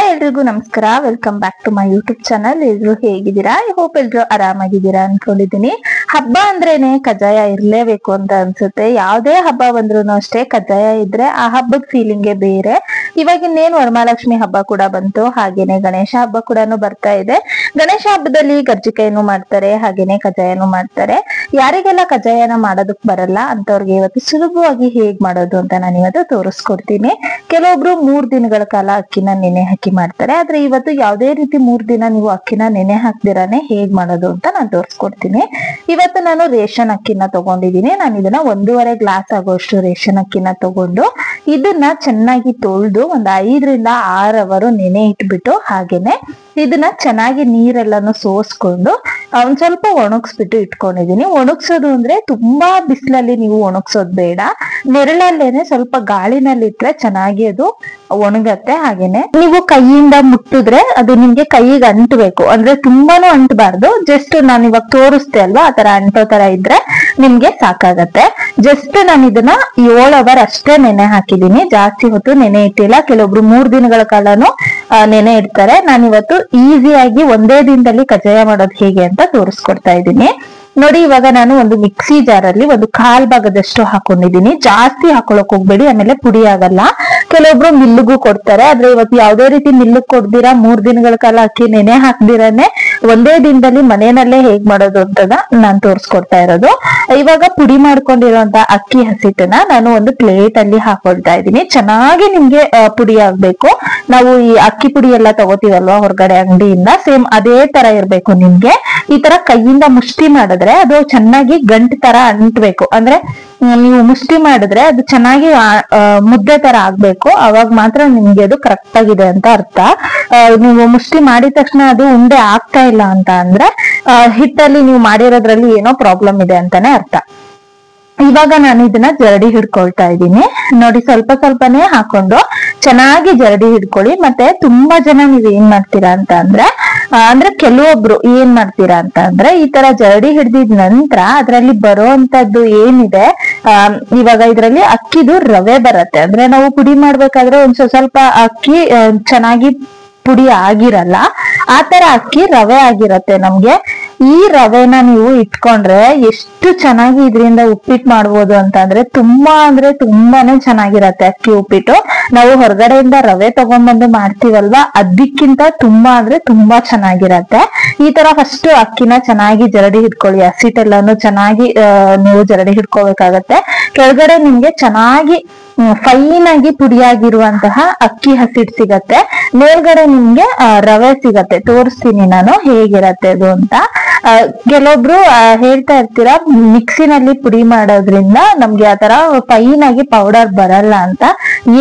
Hi ಎಲ್ರಿಗೂ ನಮಸ್ಕಾರ. Welcome back to my YouTube channel. ಎಲ್ರು ಹೇಗಿದ್ದೀರಾ? ಐ ಹೋಪ್ ಎಲ್ರು ಆರಾಮಾಗಿದ್ದೀರಾ ಅನ್ಕೊಂಡಿದೀನಿ. ಹಬ್ಬ ಅಂದ್ರೇನೆ ಕಜ್ಜಾಯ ಇರ್ಲೇಬೇಕು ಅಂತ ಅನ್ಸುತ್ತೆ. ಯಾವ್ದೇ ಹಬ್ಬ ಬಂದ್ರು ಅಷ್ಟೇ ಕಜ್ಜಾಯ ಇದ್ರೆ ಆ ಹಬ್ಬದ ಫೀಲಿಂಗೇ ಬೇರೆ. ಇವಾಗ ಇನ್ನೇನು ವರಮಹಾಲಕ್ಷ್ಮಿ ಹಬ್ಬ ಕೂಡ ಬಂತು, ಹಾಗೇನೆ ಗಣೇಶ ಹಬ್ಬ ಕೂಡ ಬರ್ತಾ ಇದೆ. ಗಣೇಶ ಹಬ್ಬದಲ್ಲಿ ಕರ್ಜಿಕಾಯಿನೂ ಮಾಡ್ತಾರೆ, ಹಾಗೇನೆ ಕಜ್ಜಾಯನೂ ಮಾಡ್ತಾರೆ. ಯಾರಿಗೆಲ್ಲ ಕಜ್ಜಾಯನ ಮಾಡೋದಕ್ ಬರಲ್ಲ ಅಂತವ್ರಿಗೆ ಇವತ್ತು ಸುಲಭವಾಗಿ ಹೇಗ್ ಮಾಡೋದು ಅಂತ ನಾನು ಇವತ್ತು ತೋರಿಸ್ಕೊಡ್ತೀನಿ. ಕೆಲವೊಬ್ರು 3 ದಿನಗಳ ಕಾಲ ಅಕ್ಕಿನ ನೆನೆ ಹಾಕಿ ಮಾಡ್ತಾರೆ. ಆದ್ರೆ ಇವತ್ತು ಯಾವುದೇ ರೀತಿ 3 ದಿನ ನೀವು ಅಕ್ಕಿನ ನೆನೆ ಹಾಕ್ದಿರಾನೆ ಹೇಗ್ ಮಾಡೋದು ಅಂತ ನಾನು ತೋರಿಸ್ಕೊಡ್ತೀನಿ. ಇವತ್ತು ನಾನು ರೇಷನ್ ಅಕ್ಕಿನ ತಗೊಂಡಿದ್ದೀನಿ. ನಾನು ಇದನ್ನ 1.5 ಗ್ಲಾಸ್ ಆಗೋಷ್ಟು ರೇಷನ್ ಅಕ್ಕಿನ ತಗೊಂಡು ಇದನ್ನ ಚೆನ್ನಾಗಿ ತೊಳೆದು ಒಂದು 5 ರಿಂದ 6 ಅವರ್ ನೆನೆ ಇಟ್ಬಿಟ್ಟು ಹಾಗೇನೆ ಇದನ್ನ ಚೆನ್ನಾಗಿ ನೀರೆಲ್ಲಾನು ಸೋಸ್ಕೊಂಡು ಒಂದ್ ಸ್ವಲ್ಪ ಒಣಗಿಸ್ಬಿಟ್ಟು ಇಟ್ಕೊಂಡಿದೀನಿ. ಒಣಗ್ಸೋದು ಅಂದ್ರೆ ತುಂಬಾ ಬಿಸಿಲಲ್ಲಿ ನೀವು ಒಣಗ್ಸೋದ್ ಬೇಡ, ನೆರಳಲ್ಲೇನೆ ಸ್ವಲ್ಪ ಗಾಳಿನಲ್ಲಿ ಇಟ್ರೆ ಚೆನ್ನಾಗಿ ಅದು ಒಣಗತ್ತೆ. ಹಾಗೇನೆ ನೀವು ಕೈಯಿಂದ ಮುಟ್ಟಿದ್ರೆ ಅದು ನಿಮ್ಗೆ ಕೈಗೆ ಅಂಟಬೇಕು, ಅಂದ್ರೆ ತುಂಬಾನು ಅಂಟಬಾರ್ದು. ಜಸ್ಟ್ ನಾನು ಇವಾಗ ತೋರಿಸ್ತೆ ಅಲ್ವಾ, ಆತರ ಅಂಟೋ ತರ ಇದ್ರೆ ನಿಮ್ಗೆ ಸಾಕಾಗತ್ತೆ. ಜಸ್ಟ್ ನಾನು ಇದನ್ನ 7 ಅವರ್ ಅಷ್ಟೇ ನೆನೆ ಹಾಕಿದೀನಿ, ಜಾಸ್ತಿ ಹೊತ್ತು ನೆನೆ ಇಟ್ಟಿಲ್ಲ. ಕೆಲವೊಬ್ರು 3 ದಿನಗಳ ಕಾಲನು ನೆನೆ ಇಡ್ತಾರೆ. ನಾನಿವತ್ತು ಈಸಿಯಾಗಿ ಒಂದೇ ದಿನದಲ್ಲಿ ಕಜ್ಜಾಯ ಮಾಡೋದು ಹೇಗೆ ಅಂತ ತೋರಿಸ್ಕೊಡ್ತಾ ಇದ್ದೀನಿ. ನೋಡಿ, ಇವಾಗ ನಾನು ಒಂದು ಮಿಕ್ಸಿ ಜಾರಲ್ಲಿ ಒಂದು 1/4 ಭಾಗದಷ್ಟು ಹಾಕೊಂಡಿದೀನಿ. ಜಾಸ್ತಿ ಹಾಕೊಳಕ್ ಹೋಗ್ಬೇಡಿ, ಆಮೇಲೆ ಪುಡಿ ಆಗಲ್ಲ. ಕೆಲವೊಬ್ರು ಮಿಲ್லுಗೂ ಕೊಡ್ತಾರೆ, ಆದ್ರೆ ಇವತ್ತು ಯಾವ್ದೇ ರೀತಿ ಮಿಲ್லுಗ್ ಕೊಡ್ದಿರಾ 3 ದಿನಗಳ ಕಾಲ ಅಕ್ಕಿ ನೆನೆ ಹಾಕ್ದಿರಾನೆ ಒಂದೇ ದಿನದಲ್ಲಿ ಮನೆಯಲ್ಲೇ ಹೇಗ್ ಮಾಡೋದು ಅಂತ ನಾನ್ ತೋರಿಸ್ಕೊಡ್ತಾ ಇರೋದು. ಇವಾಗ ಪುಡಿ ಮಾಡ್ಕೊಂಡಿರೋಂತ ಅಕ್ಕಿ ಹಸಿಟ್ಟನ್ನ ನಾನು ಒಂದು ಪ್ಲೇಟ್ ಅಲ್ಲಿ ಹಾಕೊಳ್ತಾ ಇದ್ದೀನಿ. ಚೆನ್ನಾಗಿ ನಿಮ್ಗೆ ಪುಡಿ ಆಗ್ಬೇಕು. ನಾವು ಈ ಅಕ್ಕಿ ಪುಡಿ ಎಲ್ಲ ತಗೋತೀವಲ್ವಾ ಹೊರಗಡೆ ಅಂಗಡಿಯಿಂದ, ಸೇಮ್ ಅದೇ ತರ ಇರ್ಬೇಕು ನಿಮ್ಗೆ. ಈ ತರ ಕೈಯಿಂದ ಮುಷ್ಟಿ ಮಾಡಿದ್ರೆ ಅದು ಚೆನ್ನಾಗಿ ಗಂಟು ತರ ಅಂಟ್ಬೇಕು. ಅಂದ್ರೆ ನೀವು ಮುಷ್ಟಿ ಮಾಡಿದ್ರೆ ಅದು ಚೆನ್ನಾಗಿ ಮುದ್ದೆ ತರ ಆಗ್ಬೇಕು. ಅವಾಗ ಮಾತ್ರ ನಿಮ್ಗೆ ಅದು ಕರೆಕ್ಟ್ ಆಗಿದೆ ಅಂತ ಅರ್ಥ. ನೀವು ಮುಷ್ಟಿ ಮಾಡಿದ ತಕ್ಷಣ ಅದು ಉಂಡೆ ಆಗ್ತಾ ಇಲ್ಲ ಅಂತ ಅಂದ್ರೆ ಹಿಟ್ಟಲ್ಲಿ ನೀವು ಮಾಡಿರೋದ್ರಲ್ಲಿ ಏನೋ ಪ್ರಾಬ್ಲಮ್ ಇದೆ ಅಂತಾನೆ ಅರ್ಥ. ಇವಾಗ ನಾನು ಇದನ್ನ ಜರಡಿ ಹಿಡ್ಕೊಳ್ತಾ ಇದ್ದೀನಿ. ನೋಡಿ, ಸ್ವಲ್ಪ ಸ್ವಲ್ಪನೇ ಹಾಕೊಂಡು ಚೆನ್ನಾಗಿ ಜರಡಿ ಹಿಡ್ಕೊಳ್ಳಿ. ಮತ್ತೆ ತುಂಬಾ ಜನ ನೀವ್ ಏನ್ ಮಾಡ್ತೀರಾ ಅಂತ ಅಂದ್ರೆ ಕೆಲವೊಬ್ರು ಏನ್ ಮಾಡ್ತೀರಾ ಅಂತ ಅಂದ್ರೆ ಈ ತರ ಜರಡಿ ಹಿಡ್ದಿದ ನಂತರ ಅದ್ರಲ್ಲಿ ಬರೋ ಅಂತದ್ದು ಏನಿದೆ, ಇವಾಗ ಇದ್ರಲ್ಲಿ ಅಕ್ಕಿದು ರವೆ ಬರತ್ತೆ. ಅಂದ್ರೆ ನಾವು ಪುಡಿ ಮಾಡ್ಬೇಕಾದ್ರೆ ಒಂದ್ ಸ್ವಲ್ಪ ಅಕ್ಕಿ ಚೆನ್ನಾಗಿ ಪುಡಿ ಆಗಿರಲ್ಲ, ಆತರ ಅಕ್ಕಿ ರವೆ ಆಗಿರತ್ತೆ ನಮ್ಗೆ. ಈ ರವೆನ ನೀವು ಇಟ್ಕೊಂಡ್ರೆ ಎಷ್ಟು ಚೆನ್ನಾಗಿ ಇದರಿಂದ ಉಪ್ಪಿಟ್ಟು ಮಾಡ್ಬೋದು ಅಂತ ಅಂದ್ರೆ ತುಂಬಾನೇ ಚೆನ್ನಾಗಿರತ್ತೆ ಅಕ್ಕಿ ಉಪ್ಪಿಟ್ಟು. ನಾವು ಹೊರಗಡೆಯಿಂದ ರವೆ ತಗೊಂಡ್ಬಂದು ಮಾಡ್ತೀವಲ್ವಾ, ಅದಕ್ಕಿಂತ ತುಂಬಾ ಚೆನ್ನಾಗಿರತ್ತೆ. ಈ ತರ ಫಸ್ಟ್ ಅಕ್ಕಿನ ಚೆನ್ನಾಗಿ ಜರಡಿ ಹಿಡ್ಕೊಳ್ಳಿ. ಹಸಿಟ್ಟೆಲ್ಲಾನು ಚೆನ್ನಾಗಿ ನೀವು ಜರಡಿ ಹಿಡ್ಕೋಬೇಕಾಗತ್ತೆ. ಕೆಳಗಡೆ ನಿಮ್ಗೆ ಚೆನ್ನಾಗಿ ಫೈನ್ ಆಗಿ ಪುಡಿಯಾಗಿರುವಂತಹ ಅಕ್ಕಿ ಹಸಿಟ್ಟು ಸಿಗತ್ತೆ, ಮೇಲ್ಗಡೆ ನಿಮ್ಗೆ ರವೆ ಸಿಗತ್ತೆ. ತೋರಿಸ್ತೀನಿ ನಾನು ಹೇಗಿರತ್ತೆ ಅದು ಅಂತ. ಕೆಲವೊಬ್ರು ಹೇಳ್ತಾ ಇರ್ತೀರಾ ಮಿಕ್ಸಿನಲ್ಲಿ ಪುಡಿ ಮಾಡೋದ್ರಿಂದ ನಮ್ಗೆ ಆತರ ಫೈನ್ ಆಗಿ ಪೌಡರ್ ಬರಲ್ಲ ಅಂತ.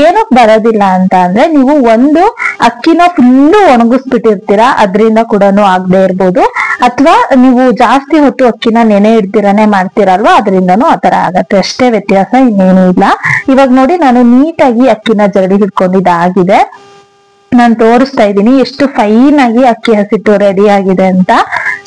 ಏನಕ್ ಬರೋದಿಲ್ಲ ಅಂತ ಅಂದ್ರೆ ನೀವು ಒಂದು ಅಕ್ಕಿನ ಫುಲ್ಲು ಒಣಗಿಸ್ಬಿಟ್ಟಿರ್ತೀರಾ, ಅದ್ರಿಂದ ಕೂಡ ಆಗದೆ ಇರ್ಬೋದು. ಅಥವಾ ನೀವು ಜಾಸ್ತಿ ಹೊತ್ತು ಅಕ್ಕಿನ ನೆನೆ ಇಡ್ತಿರಾನೆ ಮಾಡ್ತೀರಲ್ವಾ, ಅದರಿಂದನೂ ಆತರ ಆಗತ್ತೆ. ಅಷ್ಟೇ ವ್ಯತ್ಯಾಸ, ಇನ್ನೇನು ಇಲ್ಲ. ಇವಾಗ ನೋಡಿ, ನಾನು ನೀಟಾಗಿ ಅಕ್ಕಿನ ಜರಡಿ ಹಿಡ್ಕೊಂಡಿದ್ದಾಗಿದೆ. ನಾನು ತೋರಿಸ್ತಾ ಇದ್ದೀನಿ ಎಷ್ಟು ಫೈನ್ ಆಗಿ ಅಕ್ಕಿ ಹಸಿಟ್ಟು ರೆಡಿ ಆಗಿದೆ ಅಂತ.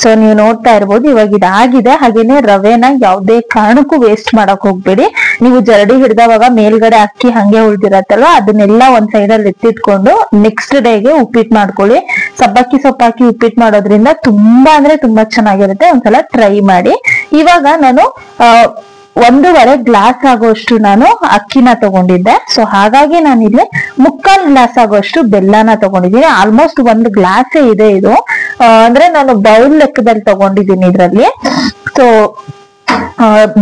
ಸೊ ನೀವು ನೋಡ್ತಾ ಇರ್ಬೋದು ಇವಾಗ ಇದಾಗಿದೆ. ಹಾಗೇನೆ ರವೆನ ಯಾವ್ದೇ ಕಾರಣಕ್ಕೂ ವೇಸ್ಟ್ ಮಾಡಕ್ ಹೋಗ್ಬೇಡಿ. ನೀವು ಜರಡಿ ಹಿಡ್ದವಾಗ ಮೇಲ್ಗಡೆ ಅಕ್ಕಿ ಹಂಗೆ ಉಳ್ದಿರತ್ತಲ್ವಾ, ಅದನ್ನೆಲ್ಲ ಒಂದ್ ಸೈಡ್ ಅಲ್ಲಿ ಎತ್ತಿಟ್ಕೊಂಡು ನೆಕ್ಸ್ಟ್ ಡೇಗೆ ಉಪ್ಪಿಟ್ಟು ಮಾಡ್ಕೊಳ್ಳಿ. ಸಬ್ಬಕ್ಕಿ ಸೊಪ್ಪಾಕಿ ಉಪ್ಪಿಟ್ಟು ಮಾಡೋದ್ರಿಂದ ತುಂಬಾ ಚೆನ್ನಾಗಿರುತ್ತೆ. ಒಂದ್ಸಲ ಟ್ರೈ ಮಾಡಿ. ಇವಾಗ ನಾನು 1.5 ಗ್ಲಾಸ್ ಆಗೋಷ್ಟು ನಾನು ಅಕ್ಕಿನ ತಗೊಂಡಿದ್ದೆ. ಸೊ ಹಾಗಾಗಿ ನಾನು ಇಲ್ಲಿ 3/4 ಗ್ಲಾಸ್ ಆಗೋಷ್ಟು ಬೆಲ್ಲನ ತಗೊಂಡಿದ್ದೀನಿ. ಆಲ್ಮೋಸ್ಟ್ 1 ಗ್ಲಾಸ್ ಇದೆ ಇದು. ಅಂದ್ರೆ ನಾನು ಬೌಲ್ ಲೆಕ್ಕದಲ್ಲಿ ತಗೊಂಡಿದ್ದೀನಿ ಇದ್ರಲ್ಲಿ. ಸೊ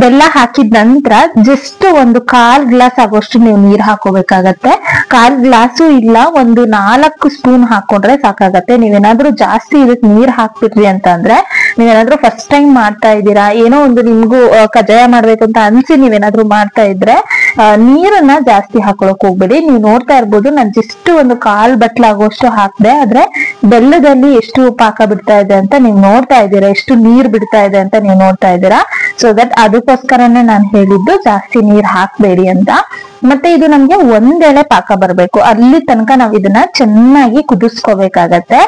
ಬೆಲ್ಲ ಹಾಕಿದ ನಂತರ ಜಸ್ಟ್ 1/4 ಗ್ಲಾಸ್ ಆಗೋಷ್ಟು ನೀವು ನೀರ್ ಹಾಕೋಬೇಕಾಗತ್ತೆ. 1/4 ಗ್ಲಾಸು ಇಲ್ಲ, 4 ಸ್ಪೂನ್ ಹಾಕೊಂಡ್ರೆ ಸಾಕಾಗತ್ತೆ. ನೀವೇನಾದ್ರೂ ಜಾಸ್ತಿ ಇದಕ್ ನೀರ್ ಹಾಕ್ಬಿಟ್ರಿ ಅಂತ ಅಂದ್ರೆ, ನೀವೇನಾದ್ರೂ ಫಸ್ಟ್ ಟೈಮ್ ಮಾಡ್ತಾ ಇದ್ದೀರಾ, ಏನೋ ಒಂದು ನಿಮ್ಗೂ ಕಜ್ಜಾಯ ಮಾಡ್ಬೇಕು ಅಂತ ಅನ್ಸಿ ನೀವೇನಾದ್ರೂ ಮಾಡ್ತಾ ಇದ್ರೆ ನೀರನ್ನ ಜಾಸ್ತಿ ಹಾಕೊಳಕ್ ಹೋಗ್ಬೇಡಿ. ನೀವು ನೋಡ್ತಾ ಇರ್ಬೋದು ನಾನು ಜಸ್ಟ್ 1/4 ಬಟ್ಲ ಆಗೋಷ್ಟು ಹಾಕ್ದೆ, ಆದ್ರೆ ಬೆಲ್ಲದಲ್ಲಿ ಎಷ್ಟು ಪಾಕ ಬಿಡ್ತಾ ಇದೆ ಅಂತ ನೀವು ನೋಡ್ತಾ ಇದ್ದೀರಾ, ಎಷ್ಟು ನೀರ್ ಬಿಡ್ತಾ ಇದೆ ಅಂತ ನೀವು ನೋಡ್ತಾ ಇದ್ದೀರಾ. ಸೊ ದಟ್ ಅದಕ್ಕೋಸ್ಕರನೇ ನಾನು ಹೇಳಿದ್ದು ಜಾಸ್ತಿ ನೀರ್ ಹಾಕ್ಬೇಡಿ ಅಂತ. ಮತ್ತೆ ಇದು ನಮ್ಗೆ ಒಂದೆಳೆ ಪಾಕ ಬರ್ಬೇಕು, ಅಲ್ಲಿ ತನಕ ನಾವ್ ಇದನ್ನ ಚೆನ್ನಾಗಿ ಕುದಿಸ್ಕೋಬೇಕಾಗತ್ತೆ.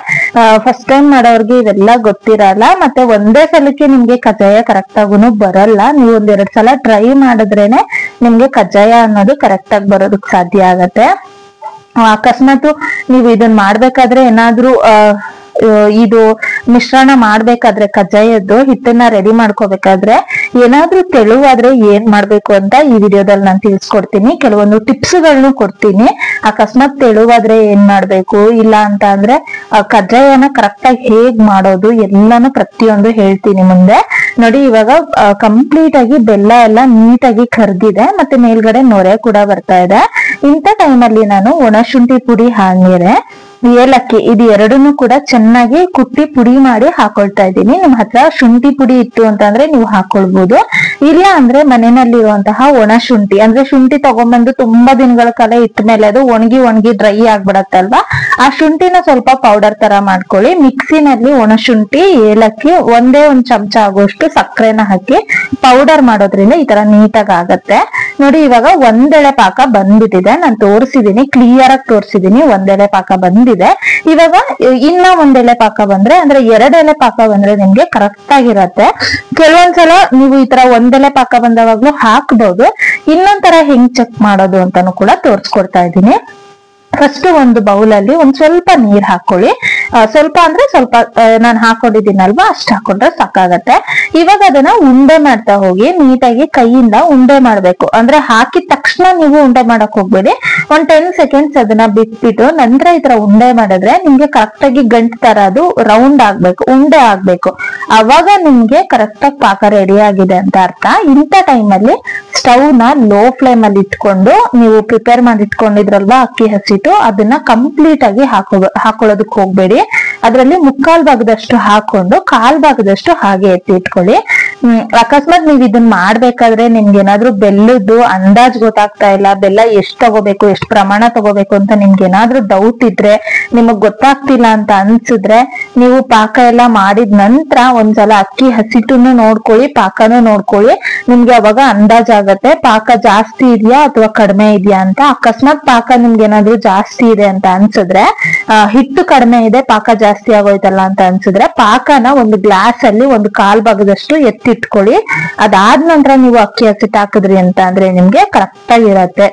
ಫಸ್ಟ್ ಟೈಮ್ ಮಾಡೋರ್ಗೆ ಇವೆಲ್ಲ ಗೊತ್ತಿರಲ್ಲ, ಮತ್ತೆ ಒಂದೇ ಸಲಕ್ಕೆ ನಿಮ್ಗೆ ಕಜ್ಜಾಯ ಕರೆಕ್ಟ್ ಆಗುನು ಬರಲ್ಲ. ನೀವು 1-2 ಸಲ ಟ್ರೈ ಮಾಡಿದ್ರೇನೆ ನಿಮ್ಗೆ ಕಜ್ಜಾಯ ಅನ್ನೋದು ಕರೆಕ್ಟ್ ಆಗಿ ಬರೋದಕ್ ಸಾಧ್ಯ ಆಗತ್ತೆ. ಅಕಸ್ಮಾತ್ ನೀವು ಇದನ್ನ ಮಾಡ್ಬೇಕಾದ್ರೆ ಏನಾದ್ರೂ ಇದು ಮಿಶ್ರಣ ಮಾಡ್ಬೇಕಾದ್ರೆ ಕಜ್ಜಾಯದ್ದು ಹಿಟ್ಟನ್ನ ರೆಡಿ ಮಾಡ್ಕೋಬೇಕಾದ್ರೆ ಏನಾದ್ರೂ ತೆಳುವಾದ್ರೆ ಏನ್ ಮಾಡ್ಬೇಕು ಅಂತ ಈ ವಿಡಿಯೋದಲ್ಲಿ ನಾನು ತಿಳಿಸ್ಕೊಡ್ತೀನಿ. ಕೆಲವೊಂದು ಟಿಪ್ಸ್ ಗಳನ್ನು ಕೊಡ್ತೀನಿ. ಅಕಸ್ಮಾತ್ ತೆಳುವಾದ್ರೆ ಏನ್ ಮಾಡ್ಬೇಕು, ಇಲ್ಲ ಅಂತ ಅಂದ್ರೆ ಕಜ್ಜಾಯನ ಕರೆಕ್ಟ್ ಆಗಿ ಹೇಗ್ ಮಾಡೋದು ಎಲ್ಲಾನು ಪ್ರತಿಯೊಂದು ಹೇಳ್ತೀನಿ ಮುಂದೆ. ನೋಡಿ, ಇವಾಗ ಕಂಪ್ಲೀಟ್ ಆಗಿ ಬೆಲ್ಲ ಎಲ್ಲ ನೀಟಾಗಿ ಕರ್ಗಿದೆ, ಮತ್ತೆ ಮೇಲ್ಗಡೆ ನೊರೆ ಕೂಡ ಬರ್ತಾ ಇದೆ. ಇಂಥ ಟೈಮಲ್ಲಿ ನಾನು ಒಣಶುಂಠಿ ಪುಡಿ, ಹಾಗೇನೆ ಏಲಕ್ಕಿ, ಇದು ಎರಡನ್ನೂ ಕೂಡ ಚೆನ್ನಾಗಿ ಕುಟ್ಟಿ ಪುಡಿ ಮಾಡಿ ಹಾಕೊಳ್ತಾ ಇದ್ದೀನಿ. ನಿಮ್ ಹತ್ರ ಶುಂಠಿ ಪುಡಿ ಇತ್ತು ಅಂತಂದ್ರೆ ನೀವು ಹಾಕೊಳ್ಬಹುದು. ಇಲ್ಲ ಅಂದ್ರೆ ಮನೆಯಲ್ಲಿರುವಂತಹ ಒಣ ಶುಂಠಿ, ಅಂದ್ರೆ ಶುಂಠಿ ತಗೊಂಡ್ಬಂದು ತುಂಬಾ ದಿನಗಳ ಕಾಲ ಇಟ್ಟ ಮೇಲೆ ಅದು ಒಣಗಿ ಡ್ರೈ ಆಗ್ಬಿಡತ್ತಲ್ವಾ, ಆ ಶುಂಠಿನ ಸ್ವಲ್ಪ ಪೌಡರ್ ತರ ಮಾಡ್ಕೊಳ್ಳಿ. ಮಿಕ್ಸಿನಲ್ಲಿ ಒಣ ಶುಂಠಿ, ಏಲಕ್ಕಿ, ಒಂದೇ ಒಂದ್ ಚಮಚ ಆಗುವಷ್ಟು ಸಕ್ಕರೆನ ಹಾಕಿ ಪೌಡರ್ ಮಾಡೋದ್ರಿಂದ ಈ ತರ ನೀಟಾಗಿ ಆಗತ್ತೆ. ನೋಡಿ, ಇವಾಗ ಒಂದೆಳೆ ಪಾಕ ಬಂದ್ಬಿಟ್ಟಿದೆ. ನಾನು ತೋರಿಸಿದೀನಿ, ಕ್ಲಿಯರ್ ಆಗಿ ತೋರಿಸಿದೀನಿ. ಒಂದೆಳೆ ಪಾಕ ಬಂದಿದೆ. ಇವಾಗ ಇನ್ನ ಒಂದೆಳೆ ಪಾಕ ಬಂದ್ರೆ, ಅಂದ್ರೆ 2 ಎಲೆ ಪಾಕ ಬಂದ್ರೆ ನಿಮ್ಗೆ ಕರೆಕ್ಟ್ ಆಗಿರತ್ತೆ. ಕೆಲವೊಂದ್ಸಲ ನೀವು ಈ ತರ ಒಂದೆಲೆ ಪಾಕ ಬಂದವಾಗ್ಲೂ ಹಾಕ್ಬಹುದು. ಇನ್ನೊಂದ್ತರ ಹೆಂಗ್ ಚೆಕ್ ಮಾಡೋದು ಅಂತಾನು ಕೂಡ ತೋರ್ಸ್ಕೊಡ್ತಾ ಇದ್ದೀನಿ. ಫಸ್ಟ್ ಒಂದು ಬೌಲಲ್ಲಿ ಒಂದ್ ಸ್ವಲ್ಪ ನೀರ್ ಹಾಕೊಳ್ಳಿ. ಸ್ವಲ್ಪ ಅಂದ್ರೆ ಸ್ವಲ್ಪ ನಾನು ಹಾಕೊಂಡಿದ್ದೀನಲ್ವಾ, ಅಷ್ಟು ಹಾಕೊಂಡ್ರೆ ಸಾಕಾಗತ್ತೆ. ಇವಾಗ ಅದನ್ನ ಉಂಡೆ ಮಾಡ್ತಾ ಹೋಗಿ ನೀಟಾಗಿ ಕೈಯಿಂದ ಉಂಡೆ ಮಾಡ್ಬೇಕು. ಅಂದ್ರೆ ಹಾಕಿದ ತಕ್ಷಣ ನೀವು ಉಂಡೆ ಮಾಡಕ್ ಹೋಗ್ಬೇಡಿ. ಒಂದ್ 10 ಸೆಕೆಂಡ್ಸ್ ಅದನ್ನ ಬಿಟ್ಬಿಟ್ಟು ನಂತರ ಈ ತರ ಉಂಡೆ ಮಾಡಿದ್ರೆ ನಿಮ್ಗೆ ಕರೆಕ್ಟ್ ಆಗಿ ಗಂಟು ತರ ಅದು ರೌಂಡ್ ಆಗ್ಬೇಕು, ಉಂಡೆ ಆಗ್ಬೇಕು. ಅವಾಗ ನಿಮ್ಗೆ ಕರೆಕ್ಟ್ ಆಗಿ ಪಾಕ ರೆಡಿ ಆಗಿದೆ ಅಂತ ಅರ್ಥ. ಇಂಥ ಟೈಮಲ್ಲಿ ಸ್ಟವ್ ನ ಲೋ ಫ್ಲೇಮ್ ಅಲ್ಲಿ ಇಟ್ಕೊಂಡು, ನೀವು ಪ್ರಿಪೇರ್ ಮಾಡಿ ಇಟ್ಕೊಂಡಿದ್ರಲ್ವಾ ಅಕ್ಕಿ ಹಸಿಟ್ಟು, ಅದನ್ನ ಕಂಪ್ಲೀಟ್ ಆಗಿ ಹಾಕೊಳ್ಳೋದಕ್ಕೆ ಹೋಗ್ಬೇಡಿ. ಅದರಲ್ಲಿ 3/4 ಭಾಗದಷ್ಟು ಹಾಕೊಂಡು 1/4 ಭಾಗದಷ್ಟು ಹಾಗೆ ಎತ್ತಿ ಇಟ್ಕೊಳ್ಳಿ. ಅಕಸ್ಮಾತ್ ನೀವ್ ಇದನ್ನ ಮಾಡ್ಬೇಕಾದ್ರೆ ನಿಮ್ಗೆ ಏನಾದ್ರೂ ಬೆಲ್ಲದ್ದು ಅಂದಾಜ್ ಗೊತ್ತಾಗ್ತಾ ಇಲ್ಲ, ಬೆಲ್ಲ ಎಷ್ಟ್ ತಗೋಬೇಕು, ಎಷ್ಟು ಪ್ರಮಾಣ ತಗೋಬೇಕು ಅಂತ ನಿಮ್ಗೆ ಏನಾದ್ರೂ ಡೌಟ್ ಇದ್ರೆ, ನಿಮಗ್ ಗೊತ್ತಾಗ್ತಿಲ್ಲ ಅಂತ ಅನ್ಸಿದ್ರೆ, ನೀವು ಪಾಕ ಎಲ್ಲ ಮಾಡಿದ ನಂತರ ಒಂದ್ಸಲ ಅಕ್ಕಿ ಹಸಿಟ್ಟನ್ನು ನೋಡ್ಕೊಳ್ಳಿ, ಪಾಕನೂ ನೋಡ್ಕೊಳ್ಳಿ. ನಿಮ್ಗೆ ಅವಾಗ ಅಂದಾಜ್ ಆಗತ್ತೆ ಪಾಕ ಜಾಸ್ತಿ ಇದೆಯಾ ಅಥವಾ ಕಡಿಮೆ ಇದೆಯಾ ಅಂತ. ಅಕಸ್ಮಾತ್ ಪಾಕ ನಿಮ್ಗೆ ಏನಾದ್ರೂ ಜಾಸ್ತಿ ಇದೆ ಅಂತ ಅನ್ಸಿದ್ರೆ, ಹಿಟ್ಟು ಕಡಿಮೆ ಇದೆ ಪಾಕ ಜಾಸ್ತಿ ಆಗೋಯ್ತಲ್ಲ ಅಂತ ಅನ್ಸಿದ್ರೆ, ಪಾಕನ ಒಂದು ಗ್ಲಾಸ್ ಅಲ್ಲಿ 1/4 ಭಾಗದಷ್ಟು ಎತ್ತಿಟ್ಕೊಳ್ಳಿ. ಅದಾದ ನಂತರ ನೀವು ಅಕ್ಕಿ ಹಸಿಟ್ಟು ಹಾಕಿದ್ರಿ ಅಂತ ಅಂದ್ರೆ ನಿಮ್ಗೆ ಕರೆಕ್ಟ್ ಆಗಿರತ್ತೆ.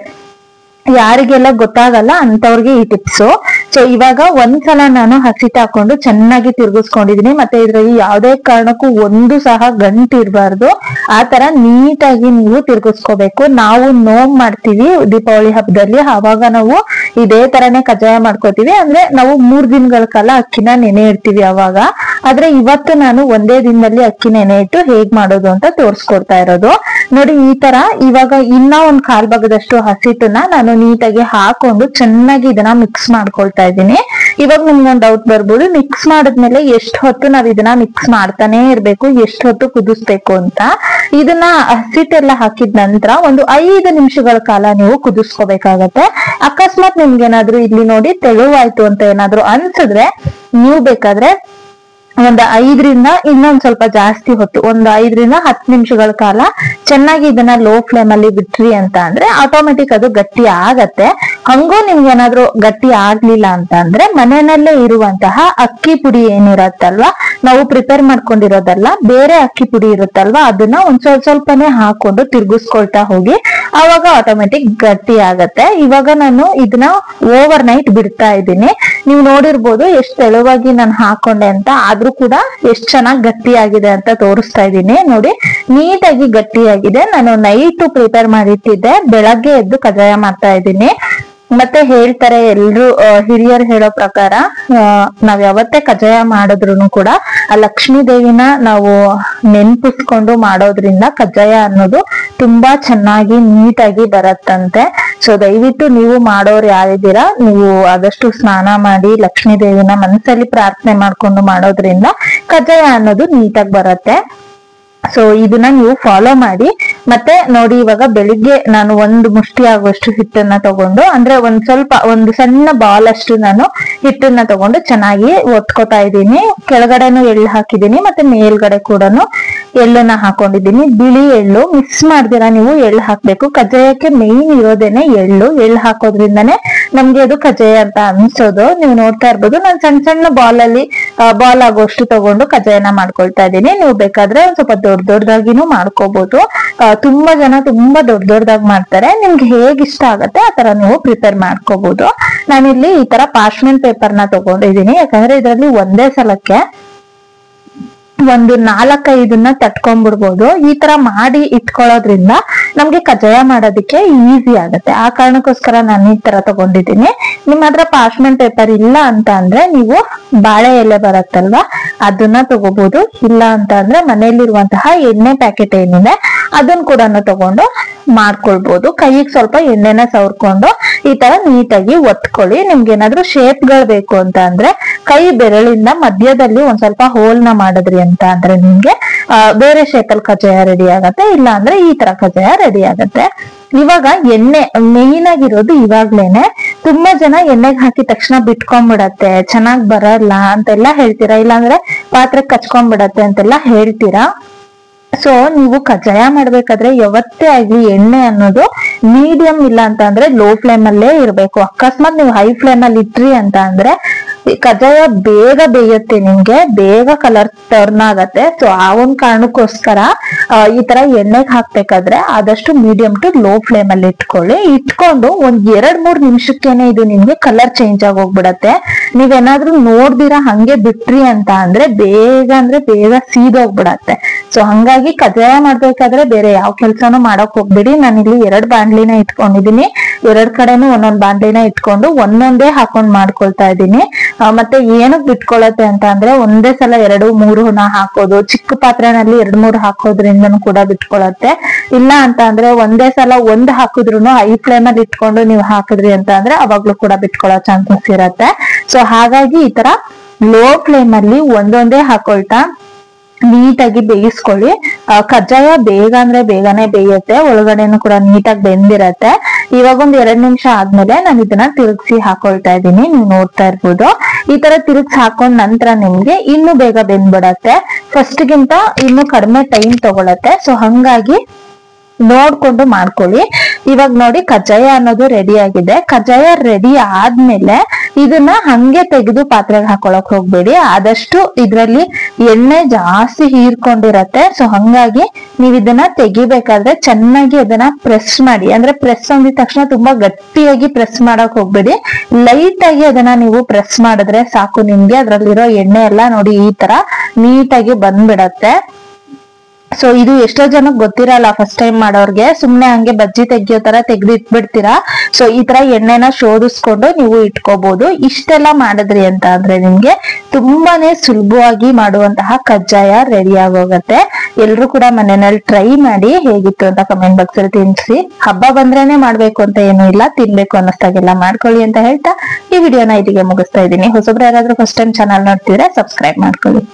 ಯಾರಿಗೆಲ್ಲ ಗೊತ್ತಾಗಲ್ಲ ಅಂತವ್ರಿಗೆ ಈ ಟಿಪ್ಸು. ಸೊ ಇವಾಗ ಒಂದ್ಸಲ ನಾನು ಹಸಿಟ್ಟು ಹಾಕೊಂಡು ಚೆನ್ನಾಗಿ ತಿರ್ಗಿಸ್ಕೊಂಡಿದೀನಿ. ಮತ್ತೆ ಇದ್ರಲ್ಲಿ ಯಾವುದೇ ಕಾರಣಕ್ಕೂ ಒಂದು ಸಹ ಗಂಟು ಇರಬಾರ್ದು. ಆ ತರ ನೀಟಾಗಿ ನೀವು ತಿರ್ಗಿಸ್ಕೋಬೇಕು. ನಾವು ನೋಮ್ ಮಾಡ್ತೀವಿ ದೀಪಾವಳಿ ಹಬ್ಬದಲ್ಲಿ, ಅವಾಗ ನಾವು ಇದೇ ತರನೇ ಕಜ್ಜಾಯ ಮಾಡ್ಕೋತೀವಿ. ಅಂದ್ರೆ ನಾವು 3 ದಿನಗಳ ಕಾಲ ಅಕ್ಕಿನ ನೆನೆ ಇಡ್ತೀವಿ ಅವಾಗ. ಆದ್ರೆ ಇವತ್ತು ನಾನು ಒಂದೇ ದಿನದಲ್ಲಿ ಅಕ್ಕಿ ನೆನೆ ಇಟ್ಟು ಹೇಗ್ ಮಾಡೋದು ಅಂತ ತೋರ್ಸ್ಕೊಡ್ತಾ ಇರೋದು. ನೋಡಿ, ಈ ತರ ಇವಾಗ ಇನ್ನ 1/4 ಭಾಗದಷ್ಟು ಹಸಿಟ್ಟನ್ನ ನಾನು ನೀಟಾಗಿ ಹಾಕೊಂಡು ಚೆನ್ನಾಗಿ ಇದನ್ನ ಮಿಕ್ಸ್ ಮಾಡ್ಕೊಳ್ತಾ ಇದ್ದೀನಿ. ಇವಾಗ ನಿಮ್ಗೊಂದು ಡೌಟ್ ಬರ್ಬೋದು, ಮಿಕ್ಸ್ ಮಾಡಿದ್ಮೇಲೆ ಎಷ್ಟು ಹೊತ್ತು ನಾವ್ ಇದನ್ನ ಮಿಕ್ಸ್ ಮಾಡ್ತಾನೆ ಇರ್ಬೇಕು, ಎಷ್ಟು ಹೊತ್ತು ಕುದಿಸ್ಬೇಕು ಅಂತ. ಇದನ್ನ ಹಸಿಟ್ಟೆಲ್ಲ ಹಾಕಿದ ನಂತರ ಒಂದು 5 ನಿಮಿಷಗಳ ಕಾಲ ನೀವು ಕುದಿಸ್ಕೋಬೇಕಾಗತ್ತೆ. ಅಕಸ್ಮಾತ್ ನಿಮ್ಗೇನಾದ್ರೂ ಇಲ್ಲಿ ನೋಡಿ ತೆಳುವಾಯ್ತು ಅಂತ ಏನಾದ್ರು ಅನ್ಸಿದ್ರೆ, ನೀವು ಬೇಕಾದ್ರೆ ಒಂದು 5ರಿಂದ ಇನ್ನೊಂದ್ ಸ್ವಲ್ಪ ಜಾಸ್ತಿ ಹೊತ್ತು, ಒಂದು 5ರಿಂದ 10 ನಿಮಿಷಗಳ ಕಾಲ ಚೆನ್ನಾಗಿ ಇದನ್ನ ಲೋ ಫ್ಲೇಮ್ ಅಲ್ಲಿ ಬಿಟ್ರಿ ಅಂತ ಅಂದ್ರೆ ಆಟೋಮೆಟಿಕ್ ಅದು ಗಟ್ಟಿ ಆಗತ್ತೆ. ಹಂಗೂ ನಿಮ್ಗೆ ಏನಾದ್ರು ಗಟ್ಟಿ ಆಗ್ಲಿಲ್ಲ ಅಂತ ಅಂದ್ರೆ ಮನೆಯಲ್ಲೇ ಇರುವಂತಹ ಅಕ್ಕಿ ಪುಡಿ ಏನಿರತ್ತಲ್ವಾ, ನಾವು ಪ್ರಿಪೇರ್ ಮಾಡ್ಕೊಂಡಿರೋದಲ್ಲ, ಬೇರೆ ಅಕ್ಕಿ ಪುಡಿ ಇರುತ್ತಲ್ವಾ, ಅದನ್ನ ಒಂದ್ ಸ್ವಲ್ಪನೇ ಹಾಕೊಂಡು ತಿರ್ಗಿಸ್ಕೊಳ್ತಾ ಹೋಗಿ, ಅವಾಗ ಆಟೋಮೆಟಿಕ್ ಗಟ್ಟಿ ಆಗತ್ತೆ. ಇವಾಗ ನಾನು ಇದನ್ನ ಓವರ್ ನೈಟ್ ಬಿಡ್ತಾ ಇದ್ದೀನಿ. ನೀವು ನೋಡಿರ್ಬೋದು ಎಷ್ಟು ತೆಳುವಾಗಿ ನಾನು ಹಾಕೊಂಡೆ ಅಂತ, ಆದ್ರೂ ಕೂಡ ಎಷ್ಟು ಚೆನ್ನಾಗಿ ಗಟ್ಟಿ ಆಗಿದೆ ಅಂತ ತೋರಿಸ್ತಾ ಇದ್ದೀನಿ. ನೋಡಿ, ನೀಟಾಗಿ ಗಟ್ಟಿ ಆಗಿದೆ. ನಾನು ನೈಟ್ ಪ್ರಿಪೇರ್ ಮಾಡಿಟ್ಟಿದ್ದೆ, ಬೆಳಗ್ಗೆ ಎದ್ದು ಕಜ್ಜಾಯ ಮಾಡ್ತಾ ಇದ್ದೀನಿ. ಮತ್ತೆ ಹೇಳ್ತಾರೆ ಎಲ್ರು ಹಿರಿಯರು ಹೇಳೋ ಪ್ರಕಾರ, ನಾವ್ ಯಾವತ್ತೇ ಕಜ್ಜಾಯ ಮಾಡಿದ್ರು ಕೂಡ ಆ ಲಕ್ಷ್ಮೀ ದೇವಿನ ನಾವು ನೆನ್ಪಿಸ್ಕೊಂಡು ಮಾಡೋದ್ರಿಂದ ಕಜ್ಜಾಯ ಅನ್ನೋದು ತುಂಬಾ ಚೆನ್ನಾಗಿ ನೀಟಾಗಿ ಬರತ್ತಂತೆ. ಸೊ ದಯವಿಟ್ಟು ನೀವು ಮಾಡೋರು ಯಾರಿದ್ದೀರಾ, ನೀವು ಆದಷ್ಟು ಸ್ನಾನ ಮಾಡಿ ಲಕ್ಷ್ಮೀ ದೇವಿನ ಮನಸ್ಸಲ್ಲಿ ಪ್ರಾರ್ಥನೆ ಮಾಡ್ಕೊಂಡು ಮಾಡೋದ್ರಿಂದ ಕಜ್ಜಾಯ ಅನ್ನೋದು ನೀಟಾಗಿ ಬರತ್ತೆ. ಸೊ ಇದನ್ನ ನೀವು ಫಾಲೋ ಮಾಡಿ. ಮತ್ತೆ ನೋಡಿ, ಇವಾಗ ಬೆಳಿಗ್ಗೆ ನಾನು 1 ಮುಷ್ಟಿ ಆಗುವಷ್ಟು ಹಿಟ್ಟನ್ನ ತಗೊಂಡು, ಅಂದ್ರೆ ಒಂದು ಸಣ್ಣ ಬಾಲ್ ಅಷ್ಟು ನಾನು ಹಿಟ್ಟನ್ನ ತಗೊಂಡು ಚೆನ್ನಾಗಿ ಒತ್ಕೋತಾ ಇದ್ದೀನಿ. ಕೆಳಗಡೆನು ಎಳ್ಳು ಹಾಕಿದೀನಿ, ಮತ್ತೆ ಮೇಲ್ಗಡೆ ಕೂಡ ಎಳ್ಳನ್ನ ಹಾಕೊಂಡಿದ್ದೀನಿ. ಬಿಳಿ ಎಳ್ಳು ಮಿಕ್ಸ್ ಮಾಡ್ದಿರಾ ನೀವು ಎಳ್ಳು ಹಾಕ್ಬೇಕು. ಕಜ್ಜಾಯಕ್ಕೆ ಮೇನ್ ಇರೋದೇನೆ ಎಳ್ಳು. ಎಳ್ಳು ಹಾಕೋದ್ರಿಂದಾನೆ ನಮ್ಗೆ ಅದು ಕಜ್ಜಾಯ ಅಂತ ಅನ್ಸೋದು. ನೀವು ನೋಡ್ತಾ ಇರ್ಬೋದು ನಾನು ಸಣ್ಣ ಸಣ್ಣ ಬಾಲ್ ಆಗೋಷ್ಟು ತಗೊಂಡು ಕಜ್ಜಾಯನ ಮಾಡ್ಕೊಳ್ತಾ ಇದ್ದೀನಿ. ನೀವು ಬೇಕಾದ್ರೆ ಒಂದ್ ಸ್ವಲ್ಪ ದೊಡ್ಡದಾಗಿನೂ ಮಾಡ್ಕೋಬಹುದು. ತುಂಬಾ ಜನ ತುಂಬಾ ದೊಡ್ಡದಾಗಿ ಮಾಡ್ತಾರೆ. ನಿಮ್ಗೆ ಹೇಗ್ ಇಷ್ಟ ಆಗತ್ತೆ ಆ ತರ ನೀವು ಪ್ರಿಪೇರ್ ಮಾಡ್ಕೋಬಹುದು. ನಾನಿಲ್ಲಿ ಈ ತರ ಪಾರ್ಚ್ಮೆಂಟ್ ಪೇಪರ್ ನ ತಗೊಂಡಿದ್ದೀನಿ, ಯಾಕಂದ್ರೆ ಇದರಲ್ಲಿ ಒಂದೇ ಸಲಕ್ಕೆ ಒಂದು 4-5 ತಟ್ಕೊಂಡ್ಬಿಡ್ಬೋದು. ಈ ತರ ಮಾಡಿ ಇಟ್ಕೊಳ್ಳೋದ್ರಿಂದ ನಮ್ಗೆ ಕಜ್ಜಾಯ ಮಾಡೋದಕ್ಕೆ ಈಸಿ ಆಗತ್ತೆ. ಆ ಕಾರಣಕ್ಕೋಸ್ಕರ ನಾನು ಈ ತರ ತಗೊಂಡಿದ್ದೀನಿ. ನಿಮ್ಮ ಹತ್ರ ಪಾರ್ಚ್ಮೆಂಟ್ ಪೇಪರ್ ಇಲ್ಲ ಅಂತ ಅಂದ್ರೆ ನೀವು ಬಾಳೆ ಎಲೆ ಬರತ್ತಲ್ವಾ ಅದನ್ನ ತಗೋಬಹುದು. ಇಲ್ಲ ಅಂತ ಅಂದ್ರೆ ಮನೆಯಲ್ಲಿರುವಂತಹ ಎಣ್ಣೆ ಪ್ಯಾಕೆಟ್ ಏನಿದೆ ಅದನ್ನ ಕೂಡ ತಗೊಂಡು ಮಾಡ್ಕೊಳ್ಬಹುದು. ಕೈಗೆ ಸ್ವಲ್ಪ ಎಣ್ಣೆನ ಸವರ್ಕೊಂಡು ಈ ತರ ನೀಟಾಗಿ ಒತ್ಕೊಳ್ಳಿ. ನಿಮ್ಗೆ ಏನಾದ್ರು ಶೇಪ್ಗಳು ಬೇಕು ಅಂತ ಅಂದ್ರೆ ಕೈ ಬೆರಳಿಂದ ಮಧ್ಯದಲ್ಲಿ ಒಂದ್ ಸ್ವಲ್ಪ ಹೋಲ್ನ ಮಾಡಿದ್ರಿ ಅಂತ ಅಂದ್ರೆ ನಿಮ್ಗೆ ಬೇರೆ ಶೇಪಲ್ಲಿ ಕಜ್ಜಾಯ ರೆಡಿ ಆಗತ್ತೆ. ಇಲ್ಲ ಅಂದ್ರೆ ಈ ತರ ಕಜ್ಜಾಯ ರೆಡಿ ಆಗತ್ತೆ. ಇವಾಗ ಎಣ್ಣೆ ಮೇನ್ ಆಗಿರೋದು ಇವಾಗ್ಲೇನೆ. ತುಂಬಾ ಜನ ಎಣ್ಣೆಗೆ ಹಾಕಿದ ತಕ್ಷಣ ಬಿಟ್ಕೊಂಡ್ಬಿಡತ್ತೆ, ಚೆನ್ನಾಗ್ ಬರಲ್ಲ ಅಂತೆಲ್ಲ ಹೇಳ್ತೀರಾ, ಇಲ್ಲಾಂದ್ರೆ ಪಾತ್ರೆ ಕಚ್ಕೊಂಡ್ಬಿಡತ್ತೆ ಅಂತೆಲ್ಲ ಹೇಳ್ತೀರಾ. ಸೊ ನೀವು ಕಜ್ಜಾಯ ಮಾಡ್ಬೇಕಾದ್ರೆ ಯಾವತ್ತೇ ಆಗ್ಲಿ ಎಣ್ಣೆ ಅನ್ನೋದು ಮೀಡಿಯಂ ಇಲ್ಲ ಅಂತ ಅಂದ್ರೆ ಲೋ ಫ್ಲೇಮ್ ಅಲ್ಲೇ ಇರ್ಬೇಕು. ಅಕಸ್ಮಾತ್ ನೀವು ಹೈ ಫ್ಲೇಮ್ ಅಲ್ಲಿ ಇಟ್ರಿ ಅಂತ ಅಂದ್ರೆ ಕಜ್ಜಾಯ ಬೇಗ ಬೇಯುತ್ತೆ, ನಿಮ್ಗೆ ಬೇಗ ಕಲರ್ ಟರ್ನ್ ಆಗತ್ತೆ. ಸೊ ಆ ಒಂದ್ ಕಾರಣಕ್ಕೋಸ್ಕರ ಈ ತರ ಎಣ್ಣೆಗೆ ಹಾಕ್ಬೇಕಾದ್ರೆ ಆದಷ್ಟು ಮೀಡಿಯಂ ಟು ಲೋ ಫ್ಲೇಮ್ ಅಲ್ಲಿ ಇಟ್ಕೊಳ್ಳಿ. ಇಟ್ಕೊಂಡು ಒಂದ್ 2-3 ನಿಮಿಷಕ್ಕೇನೆ ಇದು ನಿಮ್ಗೆ ಕಲರ್ ಚೇಂಜ್ ಆಗೋಗ್ಬಿಡತ್ತೆ. ನೀವೇನಾದ್ರೂ ನೋಡ್ದಿರಾ ಹಂಗೆ ಬಿಟ್ರಿ ಅಂತ ಅಂದ್ರೆ ಬೇಗ ಸೀದೋಗ್ಬಿಡತ್ತೆ. ಸೊ ಹಂಗಾಗಿ ಕಜ್ಜಾಯ ಮಾಡ್ಬೇಕಾದ್ರೆ ಬೇರೆ ಯಾವ ಕೆಲ್ಸಾನು ಮಾಡಕ್ ಹೋಗ್ಬೇಡಿ. ನಾನಿಲ್ಲಿ 2 ಬಾಂಡ್ಲಿನ ಇಟ್ಕೊಂಡಿದೀನಿ. 2 ಕಡೆನೂ ಒಂದೊಂದ್ ಬಾಂಡ್ಲಿನ ಇಟ್ಕೊಂಡು ಒಂದೊಂದೇ ಹಾಕೊಂಡ್ ಮಾಡ್ಕೊಳ್ತಾ ಇದ್ದೀನಿ. ಮತ್ತೆ ಏನಕ್ ಬಿಟ್ಕೊಳತ್ತೆ ಅಂತ ಅಂದ್ರೆ ಒಂದೇ ಸಲ 2-3 ಹಾಕೋದು, ಚಿಕ್ಕ ಪಾತ್ರೆನಲ್ಲಿ 2-3 ಹಾಕೋದ್ರಿಂದನೂ ಕೂಡ ಬಿಟ್ಕೊಳತ್ತೆ. ಇಲ್ಲ ಅಂತ ಅಂದ್ರೆ ಒಂದೇ ಸಲ 1 ಹಾಕಿದ್ರು ಹೈ ಫ್ಲೇಮ್ ಅಲ್ಲಿ ಇಟ್ಕೊಂಡು ನೀವು ಹಾಕಿದ್ರಿ ಅಂತ ಅಂದ್ರೆ ಅವಾಗ್ಲೂ ಕೂಡ ಬಿಟ್ಕೊಳ್ಳೋ ಚಾನ್ಸಸ್ ಇರತ್ತೆ. ಸೊ ಹಾಗಾಗಿ ಈ ತರ ಲೋ ಫ್ಲೇಮ್ ಅಲ್ಲಿ ಒಂದೊಂದೇ ಹಾಕೊಳ್ತಾ ನೀಟಾಗಿ ಬೇಯಿಸ್ಕೊಳ್ಳಿ. ಕಜ್ಜಾಯ ಬೇಗನೆ ಬೇಯುತ್ತೆ, ಒಳಗಡೆನು ಕೂಡ ನೀಟಾಗಿ ಬೆಂದಿರತ್ತೆ. ಇವಾಗ ಒಂದ್ 2 ನಿಮಿಷ ಆದ್ಮೇಲೆ ನಾನು ಇದನ್ನ ತಿರುಗಿಸಿ ಹಾಕೊಳ್ತಾ ಇದ್ದೀನಿ. ನೀವು ನೋಡ್ತಾ ಇರ್ಬೋದು ಈ ತರ ತಿರುಗಿಸಿ ಹಾಕೊಂಡ್ ನಂತರ ನಿಮ್ಗೆ ಇನ್ನು ಬೇಗ ಬೆಂದ್ಬಿಡತ್ತೆ. ಫಸ್ಟ್ ಗಿಂತ ಇನ್ನು ಕಡಿಮೆ ಟೈಮ್ ತಗೊಳತ್ತೆ. ಸೊ ಹಂಗಾಗಿ ನೋಡ್ಕೊಂಡು ಮಾಡ್ಕೊಳ್ಳಿ. ಇವಾಗ ನೋಡಿ ಕಜ್ಜಾಯ ಅನ್ನೋದು ರೆಡಿ ಆಗಿದೆ. ಕಜ್ಜಾಯ ರೆಡಿ ಆದ್ಮೇಲೆ ಇದನ್ನ ಹಂಗೆ ತೆಗೆದು ಪಾತ್ರೆಗೆ ಹಾಕೊಳಕ್ ಹೋಗ್ಬೇಡಿ. ಆದಷ್ಟು ಇದ್ರಲ್ಲಿ ಎಣ್ಣೆ ಜಾಸ್ತಿ ಹೀರ್ಕೊಂಡಿರತ್ತೆ. ಸೊ ಹಂಗಾಗಿ ನೀವ್ ಇದನ್ನ ತೆಗಿಬೇಕಾದ್ರೆ ಚೆನ್ನಾಗಿ ಅದನ್ನ ಪ್ರೆಸ್ ಮಾಡಿ. ಅಂದ್ರೆ ಪ್ರೆಸ್ ಅಂದಿದ ತಕ್ಷಣ ತುಂಬಾ ಗಟ್ಟಿಯಾಗಿ ಪ್ರೆಸ್ ಮಾಡಕ್ ಹೋಗ್ಬೇಡಿ. ಲೈಟ್ ಆಗಿ ಅದನ್ನ ನೀವು ಪ್ರೆಸ್ ಮಾಡಿದ್ರೆ ಸಾಕು. ನಿಮ್ಗೆ ಅದ್ರಲ್ಲಿರೋ ಎಣ್ಣೆ ಎಲ್ಲ ನೋಡಿ ಈ ತರ ನೀಟಾಗಿ ಬಂದ್ಬಿಡತ್ತೆ. ಸೊ ಇದು ಎಷ್ಟೋ ಜನಕ್ಕೆ ಗೊತ್ತಿರಲ್ಲ, ಫಸ್ಟ್ ಟೈಮ್ ಮಾಡೋರ್ಗೆ ಸುಮ್ನೆ ಹಂಗೆ ಬಜ್ಜಿ ತೆಗಿಯೋ ತರ ತೆಗ್ದು ಇಟ್ಬಿಡ್ತೀರಾ. ಸೊ ಈ ತರ ಎಣ್ಣೆನ ಶೋಧಿಸ್ಕೊಂಡು ನೀವು ಇಟ್ಕೋಬಹುದು. ಇಷ್ಟೆಲ್ಲ ಮಾಡಿದ್ರಿ ಅಂತ ಅಂದ್ರೆ ನಿಮ್ಗೆ ತುಂಬಾನೇ ಸುಲಭವಾಗಿ ಮಾಡುವಂತಹ ಕಜ್ಜಾಯ ರೆಡಿ ಆಗೋಗತ್ತೆ. ಎಲ್ರು ಕೂಡ ಮನೆಯಲ್ಲಿ ಟ್ರೈ ಮಾಡಿ ಹೇಗಿತ್ತು ಅಂತ ಕಮೆಂಟ್ ಬಾಕ್ಸ್ ಅಲ್ಲಿ ತಿಳಿಸಿ. ಹಬ್ಬ ಬಂದ್ರೇನೆ ಮಾಡ್ಬೇಕು ಅಂತ ಏನು ಇಲ್ಲ, ತಿನ್ಬೇಕು ಅನ್ನಿಸ್ದಾಗೆಲ್ಲ ಮಾಡ್ಕೊಳ್ಳಿ ಅಂತ ಹೇಳ್ತಾ ಈ ವಿಡಿಯೋನ ಇಲ್ಲಿಗೆ ಮುಗಿಸ್ತಾ ಇದ್ದೀನಿ. ಹೊಸಬ್ರು ಯಾರಾದ್ರೂ ಫಸ್ಟ್ ಟೈಮ್ ಚಾನಲ್ ನೋಡ್ತಿದ್ರೆ ಸಬ್ಸ್ಕ್ರೈಬ್ ಮಾಡ್ಕೊಳ್ಳಿ.